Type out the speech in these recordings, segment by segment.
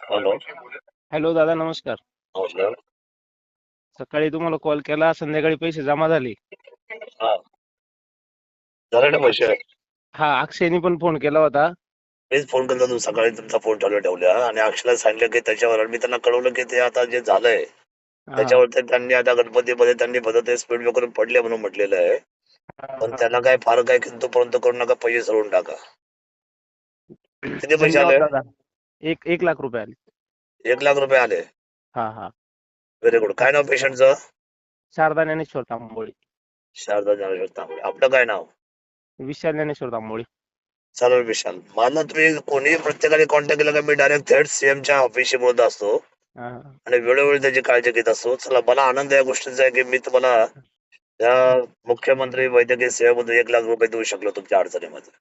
Hello. Hello दादा, नमस्कार. नमस्कार. सकाळी तुम्हाला कॉल केला, संध्याकाळी पैसे जमा झाले. हा, झालं ना पैसे? हा, अक्षयनी पण फोन केला होता. मीच फोन करतो, तू सकाळी तुमचा फोन चालू ठेवल्या आणि अक्षयला सांगितलं की त्याच्यावर मी त्यांना कळवलं की ते आता जे झालंय हा, त्याच्यावर त्यांनी आता गणपतीमध्ये त्यांनी फक्त ते स्पीड ब्रेकर पडले म्हणून म्हटलेलं आहे. हा, पण हा. त्यांना काय फार काय किंतुपर्यंत करू नका, पैसे सोडून टाका. किती पैसे धन्यवाद आले? दादा. एक लाख रुपये आले. 1,00,000 रुपये आले. हा, हा. Very good. काय नाव पेशंटचं? शारदा ज्ञानेश्वर तांबोळी. शारदा ज्ञानेश्वर तांबळे. आपलं काय नाव? विशाल ज्ञानेश्वर तांबोळी. चालेल विशाल. मला तुम्ही कोणी प्रत्येकाने कॉन्टॅक्ट केला का मी डायरेक्ट थेट सीएमच्या ऑफिसशी बोलत असतो हा, हा. आणि वेळोवेळी त्याची काळजी घेत असतो. चला, मला आनंद या गोष्टीचा आहे की मी तुम्हाला या मुख्यमंत्री वैद्यकीय सेवेमध्ये 1,00,000 रुपये देऊ शकलो तुमच्या अडचणीमध्ये.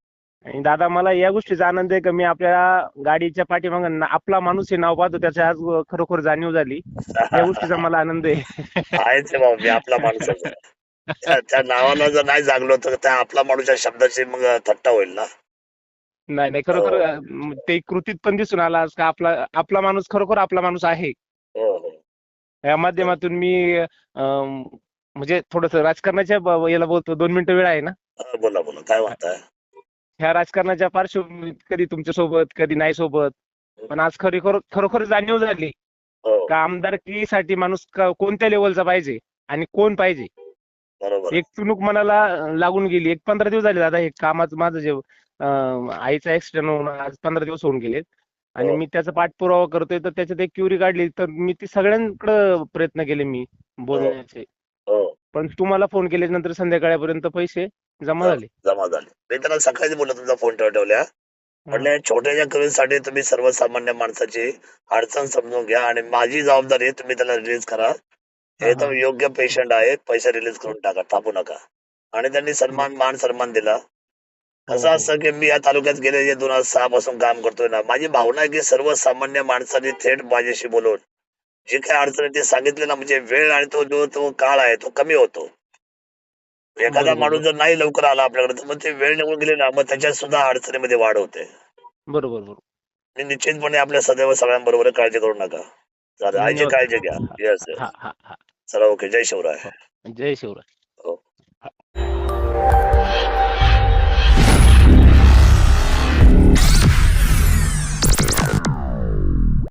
आणि दादा, मला या गोष्टीचा आनंद आहे की मी आपल्या गाडीच्या पाठीमागे आपला माणूस हे नाव पाहतो, त्याची आज खरोखर जाणीव झाली. या गोष्टीचा मला आनंद आहे. आहेच आहे बाबा, मी आपला माणूसच आहे. त्या त्या नावाला जर नाही जागलो तर त्या आपला माणूस या शब्दाची मग थट्टा होईल ना. नाही नाही, खरोखर हो ते कृतीत पण दिसून आला आज का आपला आपला माणूस खरोखर आपला माणूस आहे. हो हो. या माध्यमातून मी म्हणजे थोडस राजकारणाच्या याला बोलतो. 2 मिनिटं वेळ आहे ना? बोला बोला, काय म्हणताय? ह्या राजकारणाच्या पार्श्वभूमीत कधी तुमच्या सोबत, कधी नाही सोबत, पण आज खरोखर जाणीव झाली हो, का आमदारकीसाठी माणूस कोणत्या लेवलचा पाहिजे आणि कोण पाहिजे. बरोबर एक आहे. चुणूक मनाला लागून गेली. एक 15 दिवस झाले दादा हे कामाचं माझं जे आईचा ऍक्सिडेंट होऊन आज 15 दिवस होऊन गेलेत. आणि हो मी त्याचा पाठपुरावा करतोय, तर त्याच्यात एक क्युरी काढली, तर मी ती सगळ्यांकडे प्रयत्न केले मी हो बोलण्याचे. हो. पण तुम्हाला फोन केल्यानंतर संध्याकाळपर्यंत पैसे जमा झाले. जमा झाले. मी त्यांना सकाळी बोललो, तुमचा फोन ठेवल्या हा, म्हटलं छोट्याशा करूसाठी तुम्ही सर्वसामान्य माणसाची अडचण समजून घ्या आणि माझी जबाबदारी आहे, तुम्ही त्याला रिलीज करा. हा, हे हा. तर योग्य पेशंट आहे, पैसे रिलीज करून टाका, थांबू नका. आणि त्यांनी मान सन्मान दिला. हो कसं हो. असतं की मी या तालुक्यात गेले 2006 पासून काम करतोय ना, माझी भावना आहे की सर्वसामान्य माणसाने थेट माझ्याशी बोलून जे काही अडचण आहे ते सांगितले ना, म्हणजे वेळ आणि तो काळ आहे तो कमी होतो. एखादा बरोबर माणूस बरोबर जर नाही लवकर आला आपल्याकडे तर मग ते वेळ निघून गेली ना, मग त्याच्यात सुद्धा अडचणीमध्ये वाढ होते. बरोबर बरोबर. आणि निश्चितपणे आपल्या सदैव सगळ्यांबरोबर आहे, काळजी करू नका. चालेल, आईची धन्यवाद. काळजी घ्या. येस हा येस. हा हा. चला, ओके. जय शिवराय. हो. जय शिवराय. हो.